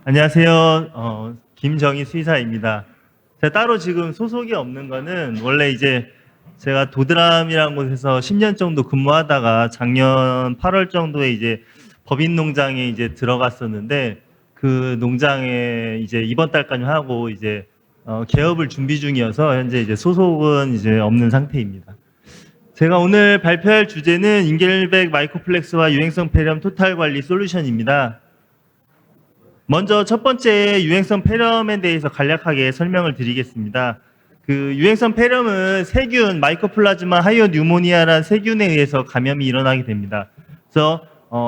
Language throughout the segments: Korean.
안녕하세요. 김정희 수의사입니다. 제가 따로 지금 소속이 없는 거는 원래 이제 제가 도드람이라는 곳에서 10년 정도 근무하다가 작년 8월 정도에 이제 법인 농장에 이제 들어갔었는데 그 농장에 이제 이번 달까지 하고 이제 개업을 준비 중이어서 현재 이제 소속은 이제 없는 상태입니다. 제가 오늘 발표할 주제는 인겔백 마이코플렉스와 유행성 폐렴 토탈 관리 솔루션입니다. 먼저 첫 번째 유행성 폐렴에 대해서 간략하게 설명을 드리겠습니다. 그 유행성 폐렴은 세균, 마이코플라즈마 하이어 뉴모니아라는 세균에 의해서 감염이 일어나게 됩니다. 그래서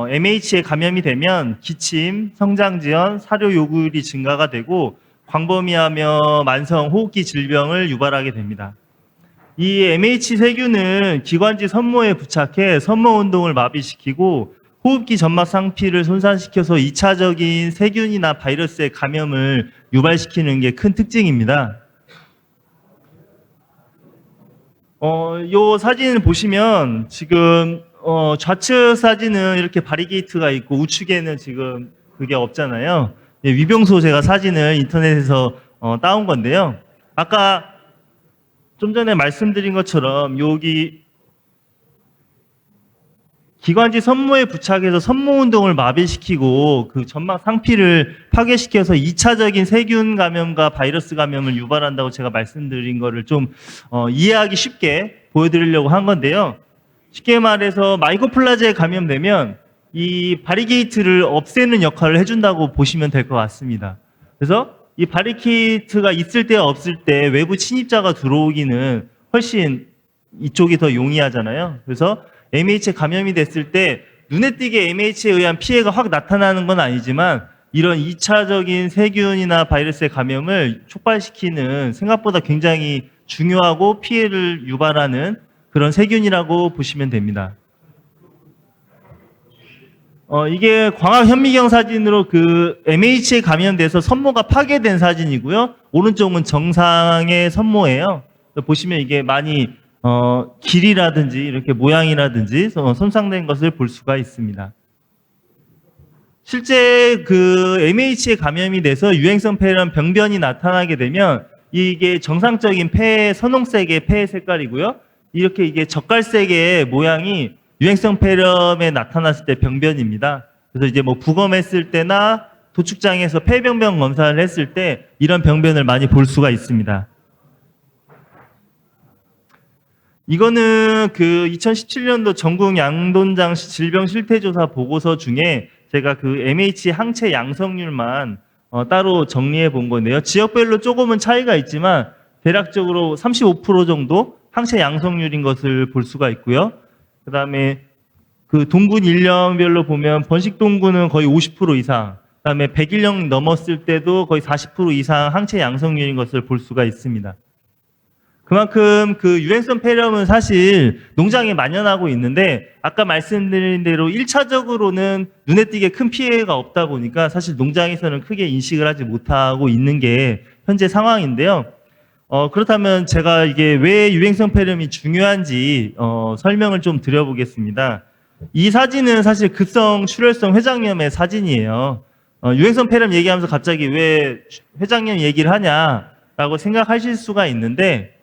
MH에 감염이 되면 기침, 성장지연, 사료 요구율이 증가가 되고 광범위하며 만성 호흡기 질병을 유발하게 됩니다. 이 MH 세균은 기관지 섬모에 부착해 섬모 운동을 마비시키고 호흡기 점막 상피를 손상시켜서 2차적인 세균이나 바이러스의 감염을 유발시키는 게 큰 특징입니다. 요 사진을 보시면 지금 좌측 사진은 이렇게 바리게이트가 있고 우측에는 지금 그게 없잖아요. 위병소 제가 사진을 인터넷에서 따온 건데요. 아까 좀 전에 말씀드린 것처럼 여기 기관지 섬모에 부착해서 섬모 운동을 마비시키고 그 점막 상피를 파괴시켜서 2차적인 세균 감염과 바이러스 감염을 유발한다고 제가 말씀드린 거를 좀 이해하기 쉽게 보여드리려고 한 건데요. 쉽게 말해서 마이코플라즈에 감염되면 이 바리게이트를 없애는 역할을 해준다고 보시면 될 것 같습니다. 그래서 이 바리케이트가 있을 때 없을 때 외부 침입자가 들어오기는 훨씬 이쪽이 더 용이하잖아요. 그래서 MH에 감염이 됐을 때 눈에 띄게 MH에 의한 피해가 확 나타나는 건 아니지만 이런 2차적인 세균이나 바이러스의 감염을 촉발시키는 생각보다 굉장히 중요하고 피해를 유발하는 그런 세균이라고 보시면 됩니다. 이게 광학 현미경 사진으로 그 MH에 감염돼서 섬모가 파괴된 사진이고요. 오른쪽은 정상의 섬모예요. 보시면 이게 많이 길이라든지 이렇게 모양이라든지 손상된 것을 볼 수가 있습니다. 실제 그 MH에 감염이 돼서 유행성 폐렴 병변이 나타나게 되면 이게 정상적인 폐 선홍색의 폐 색깔이고요. 이렇게 이게 젓갈색의 모양이 유행성 폐렴에 나타났을 때 병변입니다. 그래서 이제 뭐 부검했을 때나 도축장에서 폐병변 검사를 했을 때 이런 병변을 많이 볼 수가 있습니다. 이거는 그 2017년도 전국 양돈장 질병 실태조사 보고서 중에 제가 그 MH 항체 양성률만 따로 정리해 본 건데요. 지역별로 조금은 차이가 있지만 대략적으로 35% 정도 항체 양성률인 것을 볼 수가 있고요. 그 다음에 그 동군 일령별로 보면 번식 동군은 거의 50% 이상, 그 다음에 100일령 넘었을 때도 거의 40% 이상 항체 양성률인 것을 볼 수가 있습니다. 그만큼 그 유행성 폐렴은 사실 농장에 만연하고 있는데 아까 말씀드린 대로 1차적으로는 눈에 띄게 큰 피해가 없다 보니까 사실 농장에서는 크게 인식을 하지 못하고 있는 게 현재 상황인데요. 그렇다면 제가 이게 왜 유행성 폐렴이 중요한지 설명을 좀 드려보겠습니다. 이 사진은 사실 급성 출혈성 회장염의 사진이에요. 유행성 폐렴 얘기하면서 갑자기 왜 회장염 얘기를 하냐라고 생각하실 수가 있는데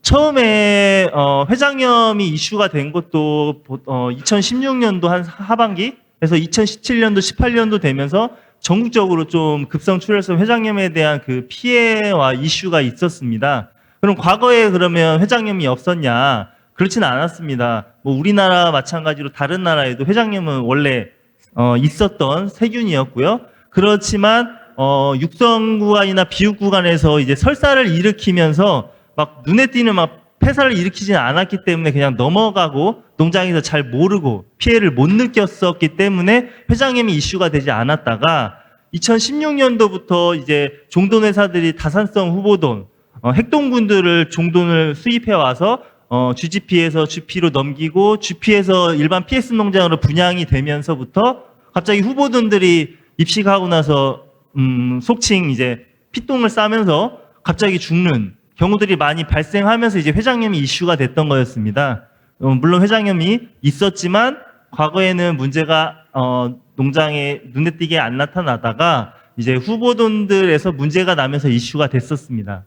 처음에 회장염이 이슈가 된 것도 2016년도 한 하반기 그래서 2017년도 18년도 되면서 전국적으로 좀 급성 출혈성 회장염에 대한 그 피해와 이슈가 있었습니다. 그럼 과거에 그러면 회장염이 없었냐? 그렇지는 않았습니다. 뭐 우리나라 마찬가지로 다른 나라에도 회장염은 원래 있었던 세균이었고요. 그렇지만 육성 구간이나 비육 구간에서 이제 설사를 일으키면서 막 눈에 띄는 막 폐사를 일으키지는 않았기 때문에 그냥 넘어가고 농장에서 잘 모르고 피해를 못 느꼈었기 때문에 회장염이 이슈가 되지 않았다가 2016년도부터 이제 종돈 회사들이 다산성 후보돈, 핵동군들을 종돈을 수입해 와서 GGP에서 GP로 넘기고 GP에서 일반 PS 농장으로 분양이 되면서부터 갑자기 후보돈들이 입식하고 나서 속칭 이제 피똥을 싸면서 갑자기 죽는 경우들이 많이 발생하면서 이제 회장염이 이슈가 됐던 거였습니다. 물론 회장염이 있었지만 과거에는 문제가 농장에 눈에 띄게 안 나타나다가 이제 후보돈들에서 문제가 나면서 이슈가 됐었습니다.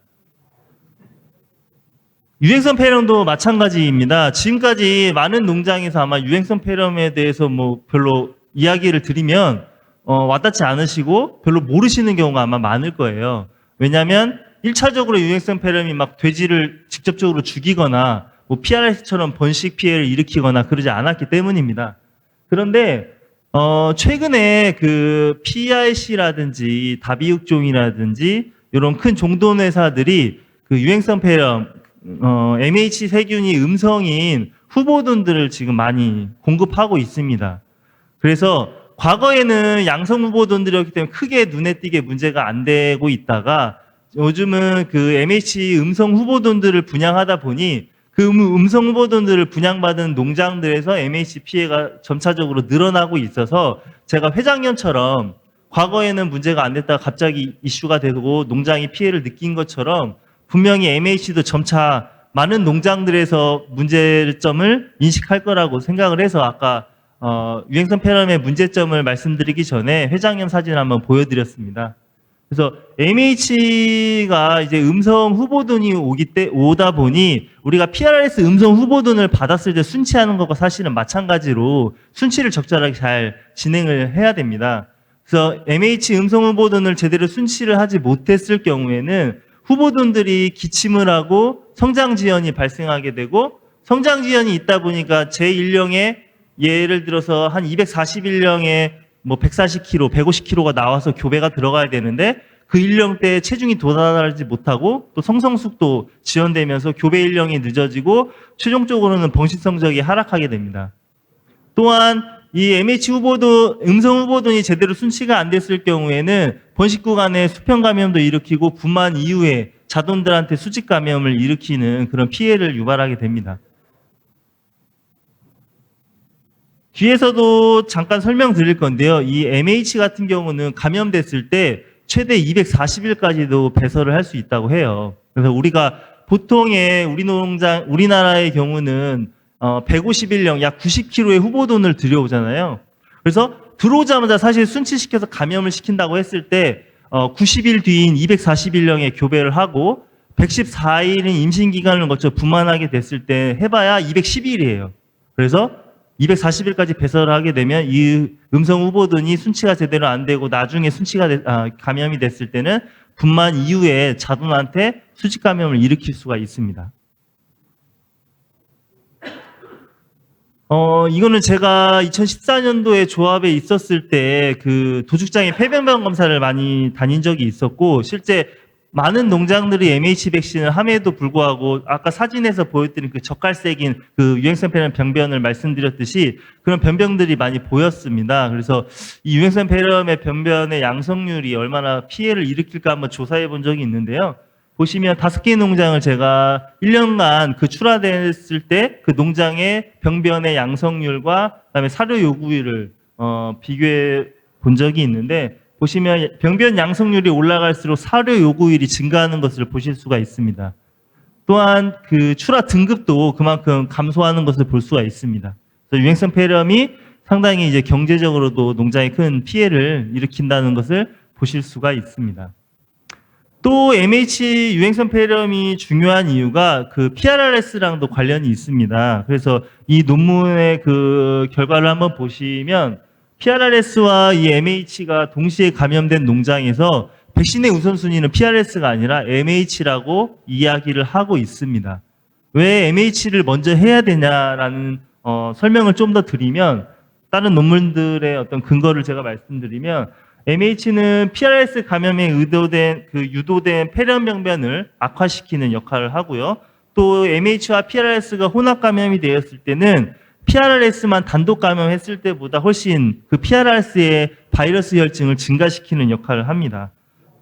유행성 폐렴도 마찬가지입니다. 지금까지 많은 농장에서 아마 유행성 폐렴에 대해서 뭐 별로 이야기를 드리면 와닿지 않으시고 별로 모르시는 경우가 아마 많을 거예요. 왜냐하면 1차적으로 유행성 폐렴이 막 돼지를 직접적으로 죽이거나 뭐 PRS처럼 번식 피해를 일으키거나 그러지 않았기 때문입니다. 그런데 최근에 그 PRC라든지 다비육종이라든지 이런 큰 종돈 회사들이 그 유행성 폐렴 MH 세균이 음성인 후보돈들을 지금 많이 공급하고 있습니다. 그래서 과거에는 양성 후보돈들이었기 때문에 크게 눈에 띄게 문제가 안 되고 있다가 요즘은 그 MH 음성 후보돈들을 분양하다 보니 그 음성 후보돈들을 분양받은 농장들에서 MH 피해가 점차적으로 늘어나고 있어서 제가 회장년처럼 과거에는 문제가 안 됐다가 갑자기 이슈가 되고 농장이 피해를 느낀 것처럼 분명히 MH도 점차 많은 농장들에서 문제점을 인식할 거라고 생각을 해서 아까 유행성 폐렴의 문제점을 말씀드리기 전에 회장님 사진을 한번 보여드렸습니다. 그래서 MH가 이제 음성 후보돈이 오다 보니 우리가 PRS 음성 후보돈을 받았을 때 순치하는 것과 사실은 마찬가지로 순치를 적절하게 잘 진행을 해야 됩니다. 그래서 MH 음성 후보돈을 제대로 순치를 하지 못했을 경우에는 후보돈들이 기침을 하고 성장 지연이 발생하게 되고 성장 지연이 있다 보니까 제1령에 예를 들어서 한 241령에 뭐 140kg, 150kg가 나와서 교배가 들어가야 되는데 그 일령 때 체중이 도달하지 못하고 또 성성숙도 지연되면서 교배 일령이 늦어지고 최종적으로는 번식 성적이 하락하게 됩니다. 또한 이 MH 후보돈, 음성 후보돈이 제대로 순치가 안 됐을 경우에는 번식 구간에 수평 감염도 일으키고 분만 이후에 자돈들한테 수직 감염을 일으키는 그런 피해를 유발하게 됩니다. 뒤에서도 잠깐 설명드릴 건데요. 이 MH 같은 경우는 감염됐을 때 최대 240일까지도 배설을 할 수 있다고 해요. 그래서 우리가 보통의 우리나라의 경우는 151령, 약 90kg의 후보돈을 들여오잖아요. 그래서 들어오자마자 사실 순치시켜서 감염을 시킨다고 했을 때 90일 뒤인 241령에 교배를 하고 114일인 임신기간을 거쳐 분만하게 됐을 때 해봐야 210일이에요. 그래서 240일까지 배설을 하게 되면 이 음성 후보돈이 순치가 제대로 안 되고 나중에 감염이 됐을 때는 분만 이후에 자돈한테 수직 감염을 일으킬 수가 있습니다. 이거는 제가 2014년도에 조합에 있었을 때 그 도축장에 폐병변 검사를 많이 다닌 적이 있었고 실제 많은 농장들이 MH 백신을 함에도 불구하고 아까 사진에서 보여드린 그 젓갈색인 그 유행성 폐렴 병변을 말씀드렸듯이 그런 변병들이 많이 보였습니다. 그래서 이 유행성 폐렴의 변변의 양성률이 얼마나 피해를 일으킬까 한번 조사해 본 적이 있는데요. 보시면 5개 농장을 제가 1년간 그 출하됐을 때 그 농장의 병변의 양성률과 그다음에 사료 요구율을 비교해 본 적이 있는데 보시면 병변 양성률이 올라갈수록 사료 요구율이 증가하는 것을 보실 수가 있습니다. 또한 그 출하 등급도 그만큼 감소하는 것을 볼 수가 있습니다. 그래서 유행성 폐렴이 상당히 이제 경제적으로도 농장에 큰 피해를 일으킨다는 것을 보실 수가 있습니다. 또 MH 유행성 폐렴이 중요한 이유가 그 PRRS랑도 관련이 있습니다. 그래서 이 논문의 그 결과를 한번 보시면 PRRS와 이 MH가 동시에 감염된 농장에서 백신의 우선순위는 PRRS가 아니라 MH라고 이야기를 하고 있습니다. 왜 MH를 먼저 해야 되냐라는 설명을 좀 더 드리면 다른 논문들의 어떤 근거를 제가 말씀드리면 MH는 PRRS 감염에 유도된 폐렴병변을 악화시키는 역할을 하고요. 또 MH와 PRRS가 혼합 감염이 되었을 때는 PRRS만 단독 감염했을 때보다 훨씬 그 PRRS의 바이러스 혈증을 증가시키는 역할을 합니다.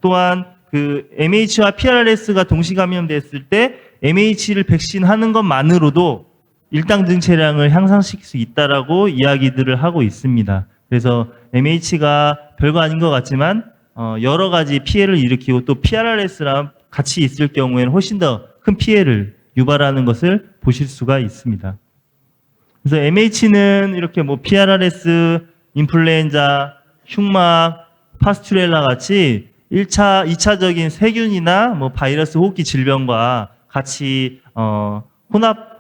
또한 그 MH와 PRRS가 동시 감염됐을 때 MH를 백신하는 것만으로도 일당 증체량을 향상시킬 수 있다라고 이야기들을 하고 있습니다. 그래서 MH가 별거 아닌 것 같지만 여러 가지 피해를 일으키고 또 PRRS랑 같이 있을 경우에는 훨씬 더 큰 피해를 유발하는 것을 보실 수가 있습니다. 그래서 MH는 이렇게 뭐 PRRS 인플루엔자, 흉막, 파스투렐라 같이 1차, 2차적인 세균이나 뭐 바이러스 호흡기 질병과 같이 혼합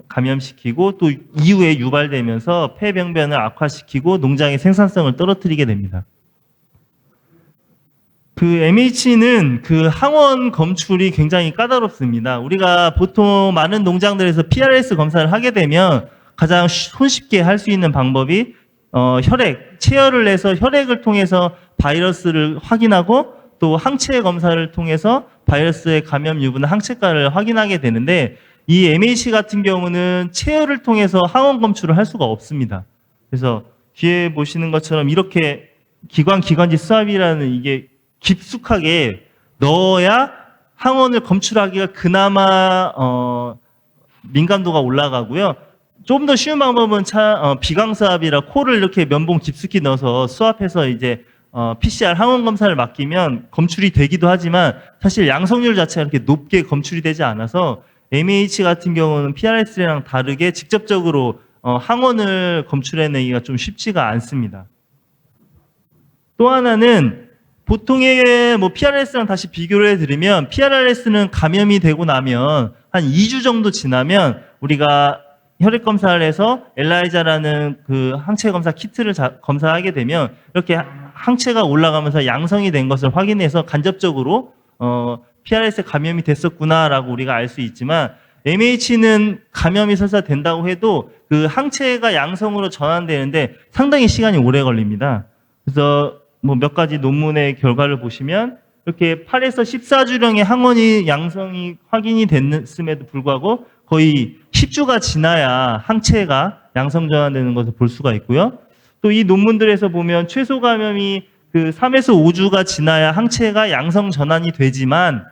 감염시키고 또 이후에 유발되면서 폐병변을 악화시키고 농장의 생산성을 떨어뜨리게 됩니다. 그 MH는 그 항원 검출이 굉장히 까다롭습니다. 우리가 보통 많은 농장들에서 PRS 검사를 하게 되면 가장 손쉽게 할 수 있는 방법이 혈액, 체열을 내서 혈액을 통해서 바이러스를 확인하고 또 항체 검사를 통해서 바이러스의 감염 유무나 항체가를 확인하게 되는데 이 MH 같은 경우는 체열을 통해서 항원 검출을 할 수가 없습니다. 그래서 뒤에 보시는 것처럼 이렇게 기관지 수압이라는 이게 깊숙하게 넣어야 항원을 검출하기가 그나마 민감도가 올라가고요. 좀 더 쉬운 방법은 비강수압이라 코를 이렇게 면봉 깊숙이 넣어서 수압해서 이제 PCR 항원 검사를 맡기면 검출이 되기도 하지만 사실 양성률 자체가 이렇게 높게 검출이 되지 않아서 MH 같은 경우는 PRS랑 다르게 직접적으로 항원을 검출해내기가 좀 쉽지가 않습니다. 또 하나는 보통의 뭐 PRS랑 다시 비교를 해드리면 PRS는 감염이 되고 나면 한 2주 정도 지나면 우리가 혈액 검사를 해서 엘라이자라는 그 항체 검사 키트를 검사하게 되면 이렇게 항체가 올라가면서 양성이 된 것을 확인해서 간접적으로 PRS에 감염이 됐었구나라고 우리가 알 수 있지만 MH는 감염이 설사 된다고 해도 그 항체가 양성으로 전환되는데 상당히 시간이 오래 걸립니다. 그래서 뭐 몇 가지 논문의 결과를 보시면 이렇게 8에서 14주령의 항원이 양성이 확인이 됐음에도 불구하고 거의 10주가 지나야 항체가 양성 전환되는 것을 볼 수가 있고요. 또 이 논문들에서 보면 최소 감염이 그 3에서 5주가 지나야 항체가 양성 전환이 되지만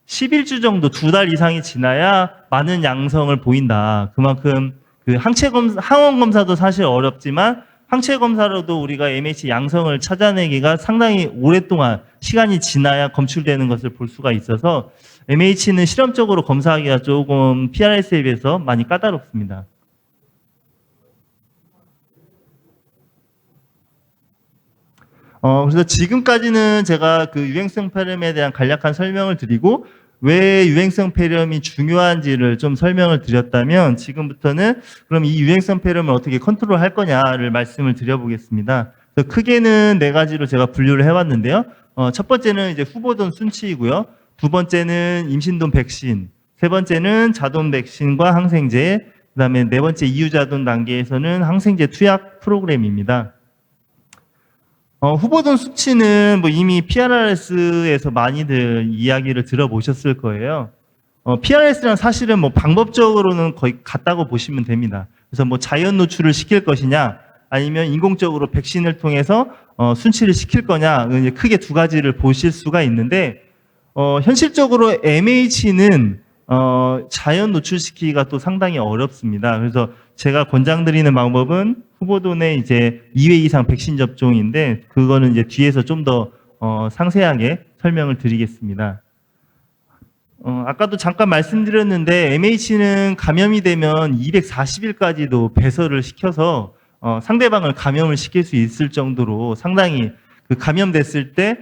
11주 정도 2달 이상이 지나야 많은 양성을 보인다. 그만큼 그 항원 검사도 사실 어렵지만 항체 검사로도 우리가 MH 양성을 찾아내기가 상당히 오랫동안 시간이 지나야 검출되는 것을 볼 수가 있어서 MH는 실험적으로 검사하기가 조금 PRS에 비해서 많이 까다롭습니다. 그래서 지금까지는 제가 그 유행성 폐렴에 대한 간략한 설명을 드리고 왜 유행성 폐렴이 중요한지를 좀 설명을 드렸다면 지금부터는 그럼 이 유행성 폐렴을 어떻게 컨트롤할 거냐를 말씀을 드려보겠습니다. 그래서 크게는 4가지로 제가 분류를 해왔는데요. 첫 번째는 이제 후보돈 순치이고요. 두 번째는 임신돈 백신, 세 번째는 자돈 백신과 항생제, 그다음에 네 번째 이유자돈 단계에서는 항생제 투약 프로그램입니다. 후보돈 수치는 뭐 이미 PRS에서 많이들 이야기를 들어보셨을 거예요. PRS랑 사실은 뭐 방법적으로는 거의 같다고 보시면 됩니다. 그래서 뭐 자연 노출을 시킬 것이냐, 아니면 인공적으로 백신을 통해서 순치를 시킬 거냐, 크게 2가지를 보실 수가 있는데, 현실적으로 MH는 자연 노출시키기가 또 상당히 어렵습니다. 그래서 제가 권장드리는 방법은 후보돈의 이제 2회 이상 백신 접종인데 그거는 이제 뒤에서 좀 더 상세하게 설명을 드리겠습니다. 아까도 잠깐 말씀드렸는데 MH는 감염이 되면 240일까지도 배설을 시켜서 상대방을 감염을 시킬 수 있을 정도로 상당히 그 감염됐을 때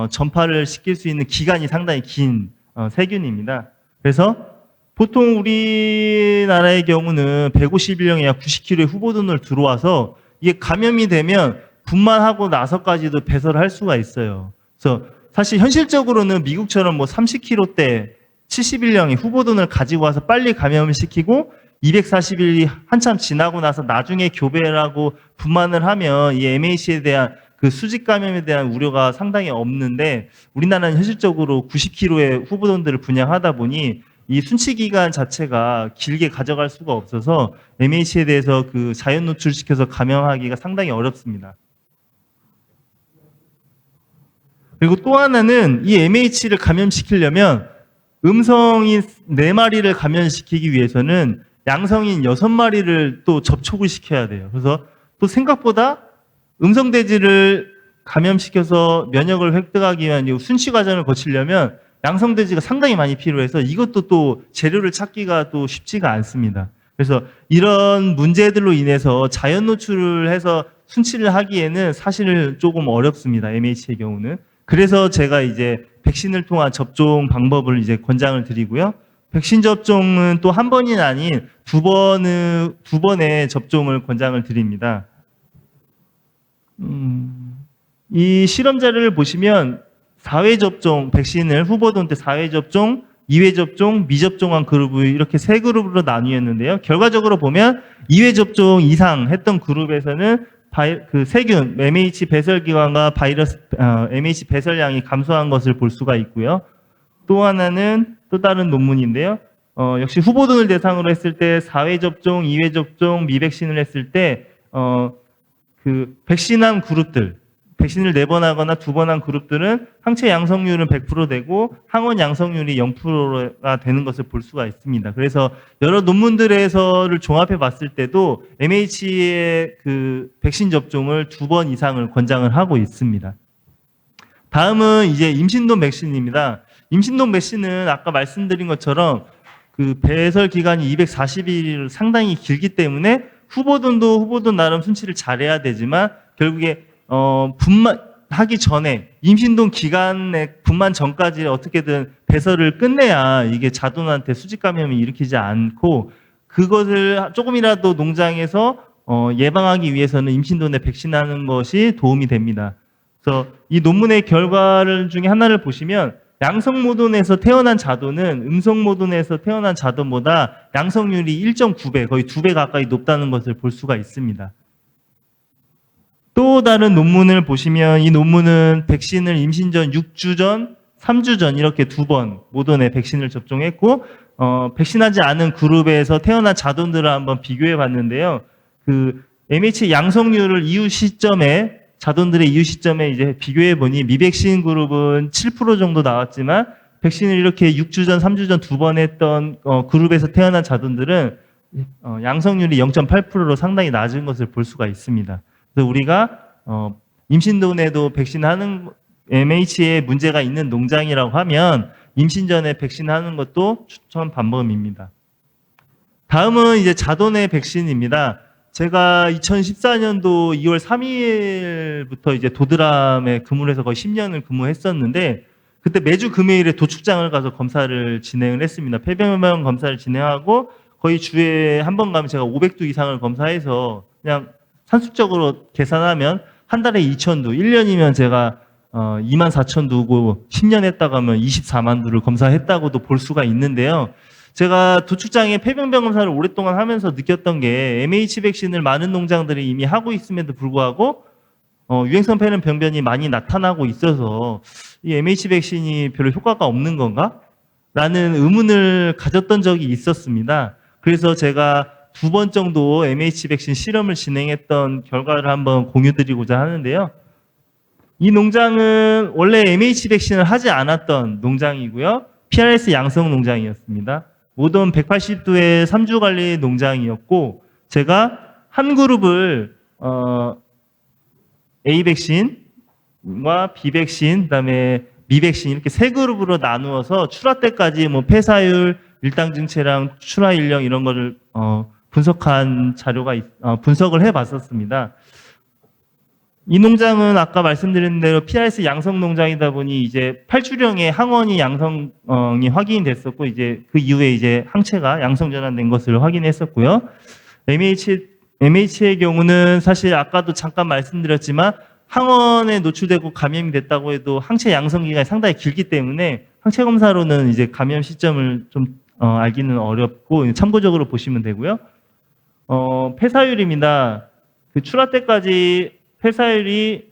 전파를 시킬 수 있는 기간이 상당히 긴 세균입니다. 그래서 보통 우리나라의 경우는 150일령에 약 90kg의 후보돈을 들어와서 이게 감염이 되면 분만하고 나서까지도 배설을 할 수가 있어요. 그래서 사실 현실적으로는 미국처럼 뭐 30kg대 71령의 후보돈을 가지고 와서 빨리 감염을 시키고 240일이 한참 지나고 나서 나중에 교배를 하고 분만을 하면 이 MH에 대한 그 수직 감염에 대한 우려가 상당히 없는데 우리나라는 현실적으로 90kg의 후보돈들을 분양하다 보니 이 순치 기간 자체가 길게 가져갈 수가 없어서 MH에 대해서 그 자연 노출시켜서 감염하기가 상당히 어렵습니다. 그리고 또 하나는 이 MH를 감염시키려면 음성인 4마리를 감염시키기 위해서는 양성인 6마리를 또 접촉을 시켜야 돼요. 그래서 또 생각보다 음성돼지를 감염시켜서 면역을 획득하기 위한 순치 과정을 거치려면 양성돼지가 상당히 많이 필요해서 이것도 또 재료를 찾기가 또 쉽지가 않습니다. 그래서 이런 문제들로 인해서 자연 노출을 해서 순치를 하기에는 사실 조금 어렵습니다. MH의 경우는. 그래서 제가 이제 백신을 통한 접종 방법을 이제 권장을 드리고요. 백신 접종은 또 한 번이 아닌 두 번의 접종을 권장을 드립니다. 이 실험 자료를 보시면 4회 접종, 백신을 후보들한테 4회 접종, 2회 접종, 미접종한 그룹을 이렇게 세 그룹으로 나뉘었는데요. 결과적으로 보면 2회 접종 이상 했던 그룹에서는 그 세균, MH 배설기관과 바이러스, MH 배설량이 감소한 것을 볼 수가 있고요. 또 하나는 또 다른 논문인데요. 역시 후보군을 대상으로 했을 때 4회 접종, 2회 접종, 미백신을 했을 때, 그 백신한 그룹들, 백신을 4번 하거나 2번 한 그룹들은 항체 양성률은 100% 되고 항원 양성률이 0%가 되는 것을 볼 수가 있습니다. 그래서 여러 논문들에서를 종합해 봤을 때도 MH의 그 백신 접종을 2번 이상을 권장을 하고 있습니다. 다음은 이제 임신동 백신입니다. 임신동 백신은 아까 말씀드린 것처럼 그 배설 기간이 240일 상당히 길기 때문에 후보든 나름 순치를 잘해야 되지만 결국에 분만하기 전에 임신동 기간에 분만 전까지 어떻게든 배설을 끝내야 이게 자돈한테 수직 감염이 일으키지 않고 그것을 조금이라도 농장에서 예방하기 위해서는 임신동에 백신하는 것이 도움이 됩니다. 그래서 이 논문의 결과를 중에 하나를 보시면 양성 모돈에서 태어난 자돈은 음성 모돈에서 태어난 자돈보다 양성률이 1.9배, 거의 2배 가까이 높다는 것을 볼 수가 있습니다. 또 다른 논문을 보시면 이 논문은 백신을 임신 전 6주 전, 3주 전 이렇게 2번 모돈에 백신을 접종했고 백신하지 않은 그룹에서 태어난 자돈들을 한번 비교해 봤는데요. 그 MH 양성률을 이후 시점에 자돈들의 이후 시점에 이제 비교해 보니 미백신 그룹은 7% 정도 나왔지만 백신을 이렇게 6주 전, 3주 전 2번 했던 그룹에서 태어난 자돈들은 양성률이 0.8%로 상당히 낮은 것을 볼 수가 있습니다. 그래서 우리가 임신동에도 백신하는 MH에 문제가 있는 농장이라고 하면 임신 전에 백신하는 것도 추천 방법입니다. 다음은 이제 자돈의 백신입니다. 제가 2014년도 2월 3일부터 이제 도드람에 근무를 해서 거의 10년을 근무했었는데 그때 매주 금요일에 도축장을 가서 검사를 진행을 했습니다. 폐병변 검사를 진행하고 거의 주에 한 번 가면 제가 500두 이상을 검사해서 그냥 산술적으로 계산하면 한 달에 2,000두, 1년이면 제가 24,000두고 10년 했다고 하면 24만 두를 검사했다고도 볼 수가 있는데요. 제가 도축장에 폐병변 검사를 오랫동안 하면서 느꼈던 게 MH 백신을 많은 농장들이 이미 하고 있음에도 불구하고 유행성 폐병변이 많이 나타나고 있어서 이 MH 백신이 별로 효과가 없는 건가? 라는 의문을 가졌던 적이 있었습니다. 그래서 제가 2번 정도 MH 백신 실험을 진행했던 결과를 한번 공유드리고자 하는데요. 이 농장은 원래 MH 백신을 하지 않았던 농장이고요. PRS 양성 농장이었습니다. 모던 180도의 3주 관리 농장이었고 제가 한 그룹을 A 백신과 B 백신, 그다음에 미 백신 이렇게 세 그룹으로 나누어서 출하 때까지 뭐 폐사율, 일당 증체량, 출하 일령 이런 거를 분석한 자료가 분석을 해봤었습니다. 이 농장은 아까 말씀드린 대로 PRS 양성 농장이다 보니 이제 8주령의 항원이 양성이 확인이 됐었고 이제 그 이후에 이제 항체가 양성 전환된 것을 확인했었고요. MH의 경우는 사실 아까도 잠깐 말씀드렸지만 항원에 노출되고 감염이 됐다고 해도 항체 양성 기간이 상당히 길기 때문에 항체 검사로는 이제 감염 시점을 좀 알기는 어렵고 참고적으로 보시면 되고요. 폐사율입니다. 그 출하 때까지 폐사율이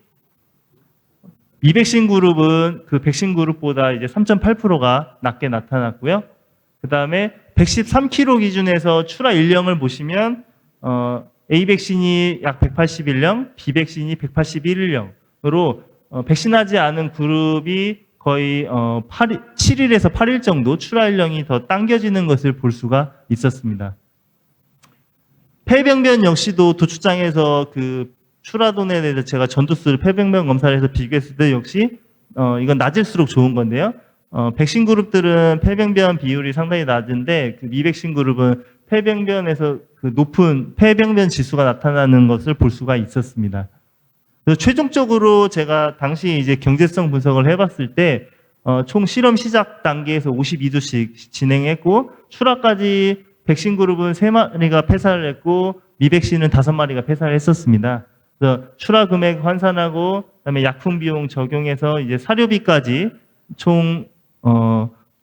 미백신 그룹은 그 백신 그룹보다 이제 3.8%가 낮게 나타났고요. 그 다음에 113kg 기준에서 출하 일령을 보시면 A 백신이 약 181령, B 백신이 181일령으로 백신하지 않은 그룹이 거의 7일에서 8일 정도 출하 일령이 더 당겨지는 것을 볼 수가 있었습니다. 폐병변 역시도 도축장에서 그 출하돈에 대해서 제가 전도수를 폐병변 검사를 해서 비교했을 때 역시 이건 낮을수록 좋은 건데요. 백신 그룹들은 폐병변 비율이 상당히 낮은데 그 미백신 그룹은 폐병변에서 그 높은 폐병변 지수가 나타나는 것을 볼 수가 있었습니다. 그래서 최종적으로 제가 당시 이제 경제성 분석을 해봤을 때 총 실험 시작 단계에서 52주씩 진행했고 출하까지 백신 그룹은 3마리가 폐사를 했고 미백신은 5마리가 폐사를 했었습니다. 그래서 출하 금액 환산하고 그다음에 약품 비용 적용해서 이제 사료비까지 총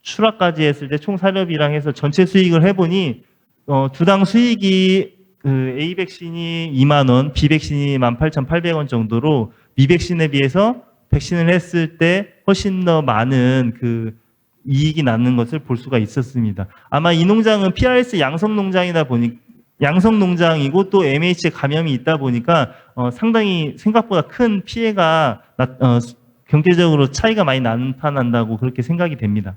출하까지 했을 때 총 사료비랑 해서 전체 수익을 해보니 두당 수익이 그 A 백신이 2만 원, B 백신이 18,800원 정도로 미백신에 비해서 백신을 했을 때 훨씬 더 많은 그 이익이 나는 것을 볼 수가 있었습니다. 아마 이 농장은 PRS 양성 농장이다 보니 양성 농장이고 또 MH에 감염이 있다 보니까 상당히 생각보다 큰 피해가 경제적으로 차이가 많이 나타난다고 그렇게 생각이 됩니다.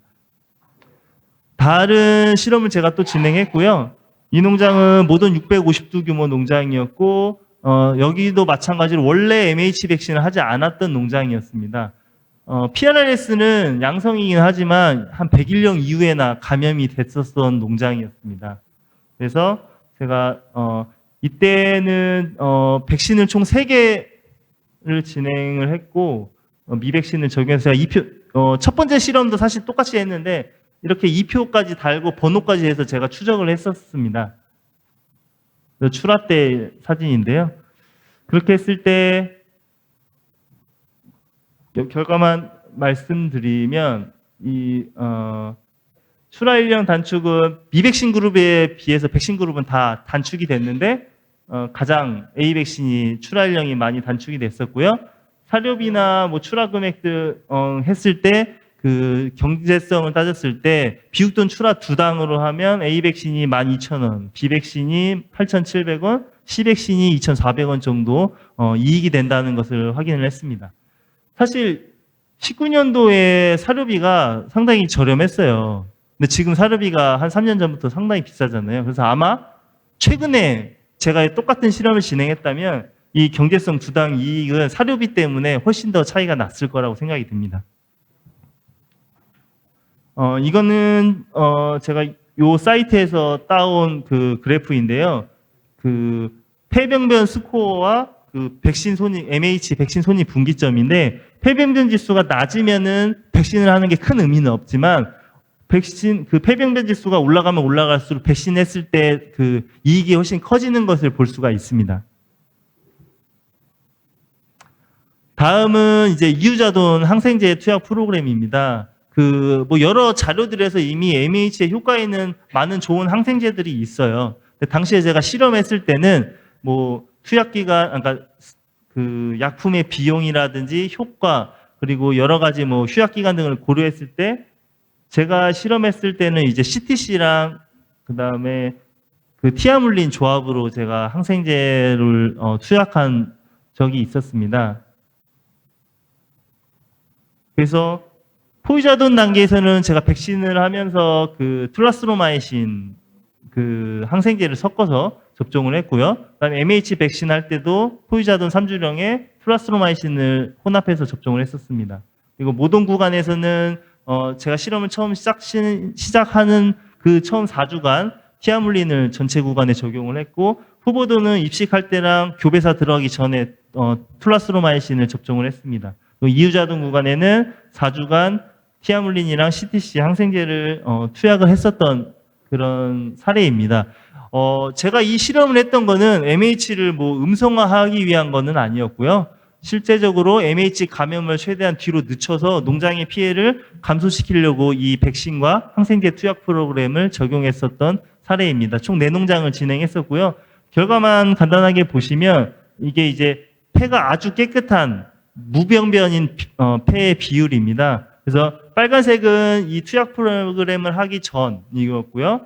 다른 실험을 제가 또 진행했고요. 이 농장은 모던 650두 규모 농장이었고 여기도 마찬가지로 원래 MH 백신을 하지 않았던 농장이었습니다. PRRS는 양성이긴 하지만 한 100일령 이후에나 감염이 됐었던 농장이었습니다. 그래서 제가 이때는 백신을 총 3개를 진행을 했고 미백신을 적용해서 제가 첫 번째 실험도 사실 똑같이 했는데 이렇게 2표까지 달고 번호까지 해서 제가 추적을 했었습니다. 출하 때 사진인데요. 그렇게 했을 때 결과만 말씀드리면 이 출하 일령 단축은 미백신 그룹에 비해서 백신 그룹은 다 단축이 됐는데 가장 A 백신이 출하 일령이 많이 단축이 됐었고요. 사료비나 뭐 출하 금액들 했을 때 그 경제성을 따졌을 때 비육돈 출하 2당으로 하면 A 백신이 12,000원, B 백신이 8,700원, C 백신이 2,400원 정도 이익이 된다는 것을 확인을 했습니다. 사실 19년도에 사료비가 상당히 저렴했어요. 근데 지금 사료비가 한 3년 전부터 상당히 비싸잖아요. 그래서 아마 최근에 제가 똑같은 실험을 진행했다면 이 경제성 2당 이익은 사료비 때문에 훨씬 더 차이가 났을 거라고 생각이 듭니다. 이거는 제가 요 사이트에서 따온 그 그래프인데요. 그 폐병변 스코어와 그 백신 손익, MH 백신 손익 분기점인데 폐병변 지수가 낮으면은 백신을 하는 게 큰 의미는 없지만 그 폐병변 지수가 올라가면 올라갈수록 백신 했을 때 그 이익이 훨씬 커지는 것을 볼 수가 있습니다. 다음은 이제 이유자돈 항생제 투약 프로그램입니다. 그 뭐 여러 자료들에서 이미 MH의 효과에 있는 많은 좋은 항생제들이 있어요. 근데 당시에 제가 실험했을 때는 뭐 투약 기간, 그러니까 그 약품의 비용이라든지 효과 그리고 여러 가지 뭐 휴약 기간 등을 고려했을 때 제가 실험했을 때는 이제 CTC랑 그다음에 그 티아물린 조합으로 제가 항생제를 투약한 적이 있었습니다. 그래서 포유자돈 단계에서는 제가 백신을 하면서 그 플라스로마이신 그 항생제를 섞어서 접종을 했고요. 그다음에 MH 백신 할 때도 포유자돈 3주령에 플라스로마이신을 혼합해서 접종을 했었습니다. 그리고 모던 구간에서는 제가 실험을 처음 시작하는 그 처음 4주간 티아물린을 전체 구간에 적용을 했고 후보도는 입식할 때랑 교배사 들어가기 전에 플라스로마이신을 접종을 했습니다. 이유자돈 구간에는 4주간 티아물린이랑 CTC 항생제를 투약을 했었던 그런 사례입니다. 제가 이 실험을 했던 거는 MH를 뭐 음성화하기 위한 거는 아니었고요. 실제적으로 MH 감염을 최대한 뒤로 늦춰서 농장의 피해를 감소시키려고 이 백신과 항생제 투약 프로그램을 적용했었던 사례입니다. 총 4농장을 진행했었고요. 결과만 간단하게 보시면 이게 이제 폐가 아주 깨끗한 무병변인 폐의 비율입니다. 그래서 빨간색은 이 투약 프로그램을 하기 전이었고요.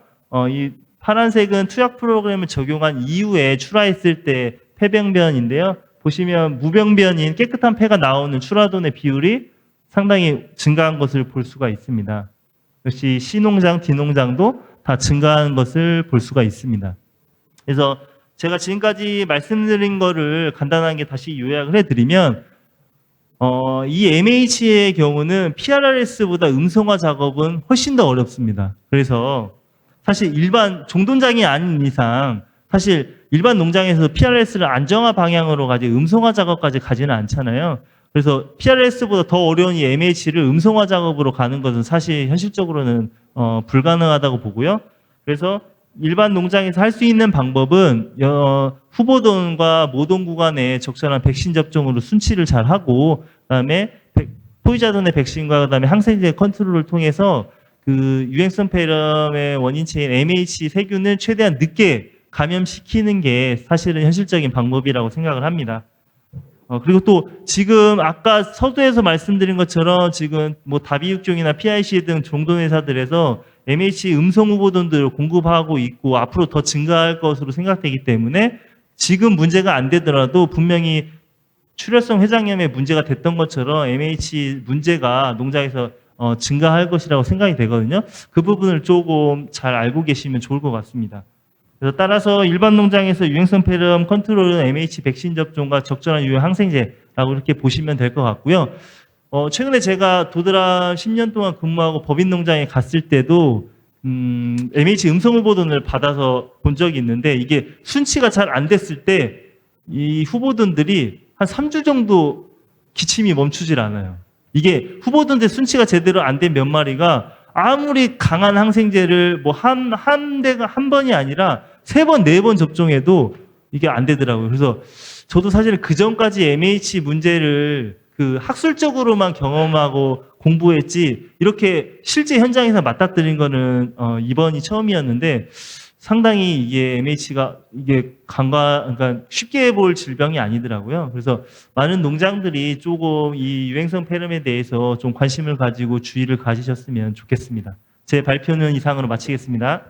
이 파란색은 투약 프로그램을 적용한 이후에 출하했을 때 폐병변인데요. 보시면 무병변인 깨끗한 폐가 나오는 출하돈의 비율이 상당히 증가한 것을 볼 수가 있습니다. 역시 C농장, D농장도 다 증가한 것을 볼 수가 있습니다. 그래서 제가 지금까지 말씀드린 거를 간단하게 다시 요약을 해드리면 이 MH의 경우는 PRRS보다 음성화 작업은 훨씬 더 어렵습니다. 그래서 사실 일반 종동장이 아닌 이상 사실 일반 농장에서 PRS를 안정화 방향으로 가지고 음성화 작업까지 가지는 않잖아요. 그래서 PRS보다 더 어려운 이 MH를 음성화 작업으로 가는 것은 사실 현실적으로는 불가능하다고 보고요. 그래서 일반 농장에서 할 수 있는 방법은 후보돈과 모돈 구간에 적절한 백신 접종으로 순치를 잘 하고 그다음에 포이자돈의 백신과 그다음에 항생제 컨트롤을 통해서 그 유행성 폐렴의 원인체인 MH 세균을 최대한 늦게 감염시키는 게 사실은 현실적인 방법이라고 생각을 합니다. 그리고 또 지금 아까 서두에서 말씀드린 것처럼 지금 뭐 다비육종이나 PIC 등 종돈 회사들에서 MH 음성 후보돈들을 공급하고 있고 앞으로 더 증가할 것으로 생각되기 때문에 지금 문제가 안 되더라도 분명히 출혈성 회장염에 문제가 됐던 것처럼 MH 문제가 농장에서 증가할 것이라고 생각이 되거든요. 그 부분을 조금 잘 알고 계시면 좋을 것 같습니다. 그래서 따라서 일반 농장에서 유행성 폐렴 컨트롤은 MH 백신 접종과 적절한 유해 항생제라고 이렇게 보시면 될 것 같고요. 최근에 제가 도드람 10년 동안 근무하고 법인 농장에 갔을 때도 MH 음성 후보돈을 받아서 본 적이 있는데 이게 순치가 잘 안 됐을 때 이 후보돈들이 한 3주 정도 기침이 멈추질 않아요. 이게 후보돈들 순치가 제대로 안 된 몇 마리가 아무리 강한 항생제를 뭐 한 번이 아니라 3번, 4번 접종해도 이게 안 되더라고요. 그래서 저도 사실 그 전까지 MH 문제를 그 학술적으로만 경험하고 공부했지 이렇게 실제 현장에서 맞닥뜨린 거는 이번이 처음이었는데 상당히 이게 MH가 이게 그러니까 쉽게 볼 질병이 아니더라고요. 그래서 많은 농장들이 조금 이 유행성 폐렴에 대해서 좀 관심을 가지고 주의를 가지셨으면 좋겠습니다. 제 발표는 이상으로 마치겠습니다.